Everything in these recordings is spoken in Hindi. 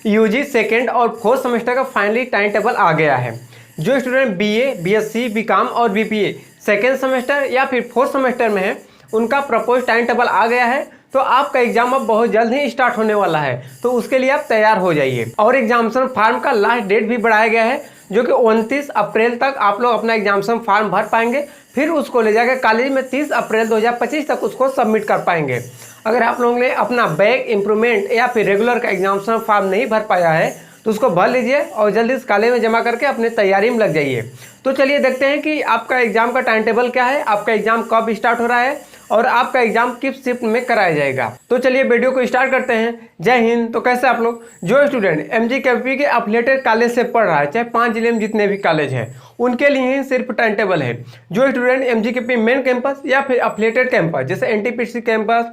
यूजी सेकेंड और फोर्थ सेमेस्टर का फाइनली टाइम टेबल आ गया है। जो स्टूडेंट बीए, बीएससी, बीकॉम और बीपीए सेकेंड सेमेस्टर या फिर फोर्थ सेमेस्टर में है, उनका प्रपोज टाइम टेबल आ गया है। तो आपका एग्जाम अब बहुत जल्द ही स्टार्ट होने वाला है, तो उसके लिए आप तैयार हो जाइए। और एग्जामिनेशन फॉर्म का लास्ट डेट भी बढ़ाया गया है, जो कि 29 अप्रैल तक आप लोग अपना एग्जामिनेशन फॉर्म भर पाएंगे। फिर उसको ले जाकर कॉलेज में 30 अप्रैल 2025 तक उसको सबमिट कर पाएंगे। अगर आप लोगों ने अपना बैक, इम्प्रूवमेंट या फिर रेगुलर का एग्जामिनेशन फॉर्म नहीं भर पाया है, तो उसको भर लीजिए और जल्दी से कॉलेज में जमा करके अपने तैयारी में लग जाइए। तो चलिए देखते हैं कि आपका एग्जाम का टाइम टेबल क्या है, आपका एग्जाम कब स्टार्ट हो रहा है और आपका एग्जाम किस शिफ्ट में कराया जाएगा। तो चलिए वीडियो को स्टार्ट करते हैं। जय हिंद। तो कैसे आप लोग, जो स्टूडेंट एमजीकेपी के एफिलिएटेड कॉलेज से पढ़ रहा है, चाहे 5 जिले में जितने भी कॉलेज हैं, उनके लिए ही सिर्फ टाइम टेबल है। जो स्टूडेंट एमजीकेपी मेन कैंपस या फिर एफिलिएटेड कैंपस जैसे एनटीपीसी कैंपस,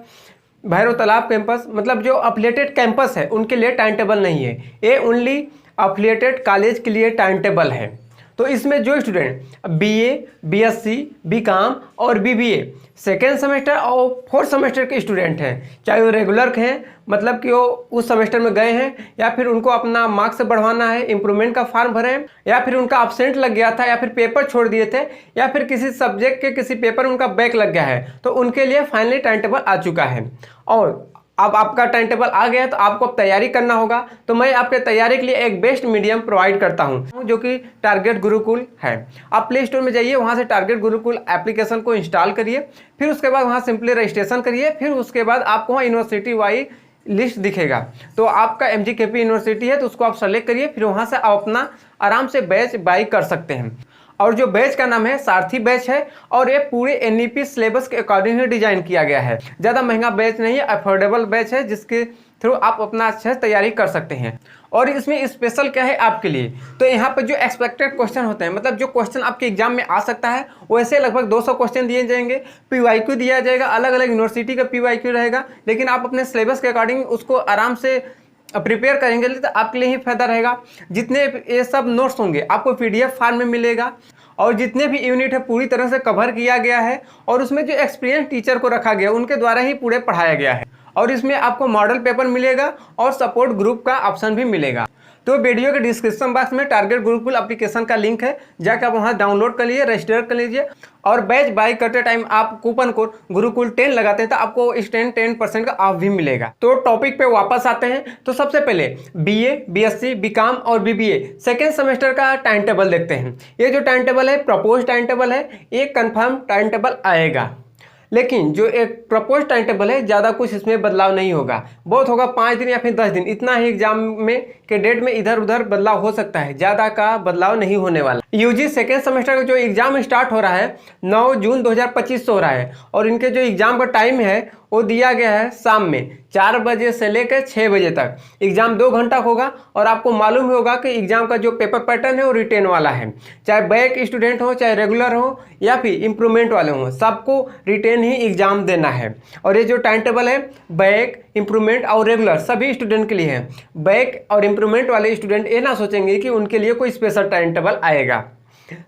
भैरव तालाब कैंपस, मतलब जो एफिलिएटेड कैंपस है, उनके लिए टाइम टेबल नहीं है। ये ओनली एफिलिएटेड कॉलेज के लिए टाइम टेबल है। तो इसमें जो स्टूडेंट बीए, बीएससी, बीकॉम और बीबीए सेकेंड सेमेस्टर और फोर्थ सेमेस्टर के स्टूडेंट हैं, चाहे वो रेगुलर हैं, मतलब कि वो उस सेमेस्टर में गए हैं, या फिर उनको अपना मार्क्स बढ़वाना है, इम्प्रूवमेंट का फॉर्म भरे हैं, या फिर उनका अब्सेंट लग गया था, या फिर पेपर छोड़ दिए थे, या फिर किसी सब्जेक्ट के किसी पेपर में उनका बैक लग गया है, तो उनके लिए फाइनली टाइम टेबल आ चुका है। और अब आपका टाइम टेबल आ गया है, तो आपको अब तैयारी करना होगा। तो मैं आपके तैयारी के लिए एक बेस्ट मीडियम प्रोवाइड करता हूं, जो कि टारगेट गुरुकुल है। आप प्ले स्टोर में जाइए, वहां से टारगेट गुरुकुल एप्लीकेशन को इंस्टॉल करिए, फिर उसके बाद वहां सिंपली रजिस्ट्रेशन करिए। फिर उसके बाद आपको वहाँ यूनिवर्सिटी वाइज लिस्ट दिखेगा। तो आपका एमजीकेपी यूनिवर्सिटी है, तो उसको आप सेलेक्ट करिए, फिर वहाँ से आप अपना आराम से बैच बाई कर सकते हैं। और जो बैच का नाम है सारथी बैच है, और ये पूरे एनईपी सिलेबस के अकॉर्डिंग ही डिजाइन किया गया है। ज़्यादा महंगा बैच नहीं है, अफोर्डेबल बैच है, जिसके थ्रू आप अपना अच्छे से तैयारी कर सकते हैं। और इसमें स्पेशल क्या है आपके लिए, तो यहाँ पर जो एक्सपेक्टेड क्वेश्चन होते हैं, मतलब जो क्वेश्चन आपके एग्जाम में आ सकता है, वैसे लगभग 200 क्वेश्चन दिए जाएंगे। पीवाईक्यू दिया जाएगा, अलग अलग यूनिवर्सिटी का पीवाईक्यू रहेगा, लेकिन आप अपने सिलेबस के अकॉर्डिंग उसको आराम से प्रिपेयर करेंगे तो आपके लिए ही फायदा रहेगा। जितने ये सब नोट्स होंगे आपको पीडीएफ फॉर्म में मिलेगा, और जितने भी यूनिट है पूरी तरह से कवर किया गया है, और उसमें जो एक्सपीरियंस टीचर को रखा गया उनके द्वारा ही पूरे पढ़ाया गया है। और इसमें आपको मॉडल पेपर मिलेगा और सपोर्ट ग्रुप का ऑप्शन भी मिलेगा। तो वीडियो के डिस्क्रिप्शन बॉक्स में टारगेट गुरुकुल एप्लीकेशन का लिंक है, जाकर आप वहां डाउनलोड कर लीजिए, रजिस्टर कर लीजिए। और बैच बाय करते टाइम आप कूपन कोड गुरुकुल 10 लगाते हैं, तो आपको इस 10% का ऑफ भी मिलेगा। तो टॉपिक पे वापस आते हैं। तो सबसे पहले बीए, बीएससी, बीकॉम और बीबीए सेकेंड सेमेस्टर का टाइम टेबल देखते हैं। ये जो टाइम टेबल है प्रपोज टाइम टेबल है, ये कंफर्म टाइम टेबल आएगा। लेकिन जो एक प्रपोज टाइम टेबल है, ज़्यादा कुछ इसमें बदलाव नहीं होगा। बहुत होगा 5 दिन या फिर 10 दिन, इतना ही एग्जाम में के डेट में इधर उधर बदलाव हो सकता है, ज़्यादा का बदलाव नहीं होने वाला। यूजी सेकेंड सेमेस्टर का जो एग्जाम स्टार्ट हो रहा है 9 जून 2025 से हो रहा है, और इनके जो एग्जाम का टाइम है वो दिया गया है शाम में 4 बजे से लेकर 6 बजे तक। एग्जाम 2 घंटा होगा, और आपको मालूम ही होगा कि एग्जाम का जो पेपर पैटर्न है वो रिटेन वाला है। चाहे बैक स्टूडेंट हो, चाहे रेगुलर हो, या फिर इम्प्रूवमेंट वाले हों, सबको रिटेन ही एग्जाम देना है। और ये जो टाइम टेबल है बैक, इम्प्रूवमेंट और रेगुलर सभी स्टूडेंट के लिए है। बैक और इम्प्रूवमेंट वाले स्टूडेंट ये ना सोचेंगे कि उनके लिए कोई स्पेशल टाइम टेबल आएगा।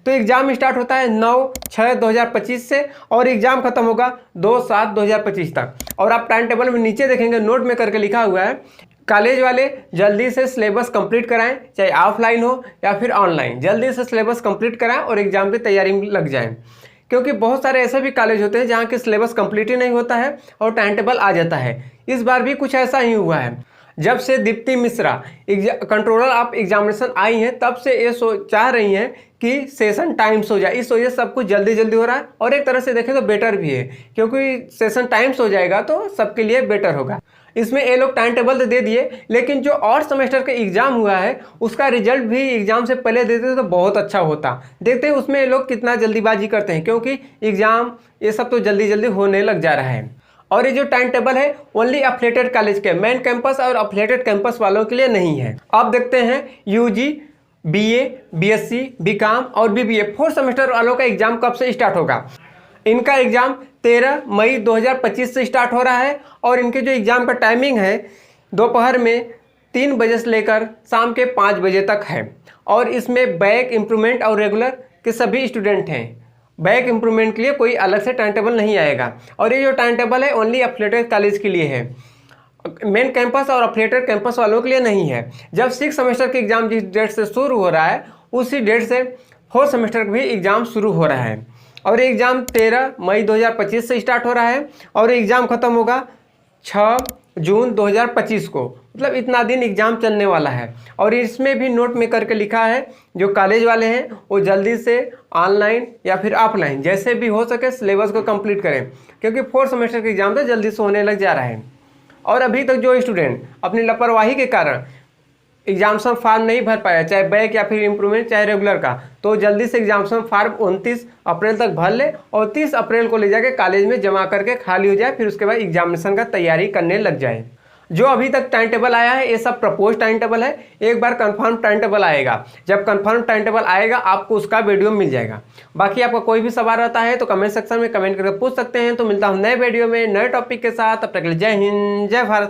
तो एग्जाम स्टार्ट होता है 9/6/2025 से, और एग्जाम खत्म होगा 2/7/2025 तक। और आप टाइम टेबल में नीचे देखेंगे, नोट में करके लिखा हुआ है, कॉलेज वाले जल्दी से सिलेबस कंप्लीट कराएं, चाहे ऑफलाइन हो या फिर ऑनलाइन, जल्दी से सिलेबस कंप्लीट कराएं और एग्जाम की तैयारी में लग जाएं। क्योंकि बहुत सारे ऐसे भी कॉलेज होते हैं जहाँ के सिलेबस कंप्लीट ही नहीं होता है और टाइम टेबल आ जाता है। इस बार भी कुछ ऐसा ही हुआ है। जब से Deepti Mishra controller of examination आई हैं, तब से ये चाह रही हैं कि सेशन टाइम्स हो जाए। इस वजह से सब कुछ जल्दी जल्दी हो रहा है, और एक तरह से देखें तो बेटर भी है, क्योंकि सेशन टाइम्स हो जाएगा तो सबके लिए बेटर होगा। इसमें ये लोग टाइम टेबल तो दे दिए, लेकिन जो और सेमेस्टर का एग्जाम हुआ है उसका रिजल्ट भी एग्जाम से पहले देते तो बहुत अच्छा होता। देखते हैं उसमें ये लोग कितना जल्दीबाजी करते हैं, क्योंकि एग्जाम ये सब तो जल्दी जल्दी होने लग जा रहा है। और ये जो टाइम टेबल है ओनली एफिलिएटेड कॉलेज के, मेन कैंपस और एफिलिएटेड कैंपस वालों के लिए नहीं है। अब देखते हैं यूजी, बीए, बीएससी, बीकॉम और बीबीए फोर्थ सेमेस्टर वालों का एग्जाम कब से स्टार्ट होगा। इनका एग्जाम 13 मई 2025 से स्टार्ट हो रहा है, और इनके जो एग्जाम का टाइमिंग है दोपहर में 3 बजे से लेकर शाम के 5 बजे तक है। और इसमें बैक, इम्प्रूवमेंट और रेगुलर के सभी स्टूडेंट हैं। बैक इम्प्रूवमेंट के लिए कोई अलग से टाइम टेबल नहीं आएगा, और ये जो टाइम टेबल है ओनली एफिलिएटेड कॉलेज के लिए है। मेन कैंपस और अफिलिएटेड कैंपस वालों के लिए नहीं है। जब 6 सेमेस्टर के एग्ज़ाम जिस डेट से शुरू हो रहा है उसी डेट से 4 सेमेस्टर का भी एग्ज़ाम शुरू हो रहा है और एग्ज़ाम 13 मई 2025 से स्टार्ट हो रहा है और एग्ज़ाम ख़त्म होगा 6 जून 2025 को। मतलब इतना दिन एग्ज़ाम चलने वाला है। और इसमें भी नोट में करके लिखा है जो कॉलेज वाले हैं वो जल्दी से ऑनलाइन या फिर ऑफलाइन जैसे भी हो सके सिलेबस को कंप्लीट करें, क्योंकि 4 सेमेस्टर का एग्ज़ाम तो जल्दी से होने लग जा रहा है। और अभी तक जो स्टूडेंट अपनी लापरवाही के कारण एग्जामिनेशन फॉर्म नहीं भर पाया, चाहे बैक या फिर इम्प्रूवमेंट चाहे रेगुलर का, तो जल्दी से एग्जामिनेशन फॉर्म 29 अप्रैल तक भर ले और 30 अप्रैल को ले जाके कॉलेज में जमा करके खाली हो जाए, फिर उसके बाद एग्जामिनेशन का तैयारी करने लग जाए। जो अभी तक टाइम टेबल आया है ये सब प्रपोज टाइम टेबल है। एक बार कंफर्म टाइम टेबल आएगा, जब कंफर्म टाइम टेबल आएगा आपको उसका वीडियो मिल जाएगा। बाकी आपका कोई भी सवाल रहता है तो कमेंट सेक्शन में कमेंट करके पूछ सकते हैं। तो मिलता हूँ नए वीडियो में नए टॉपिक के साथ, तब तक के लिए जय हिंद जय भारत।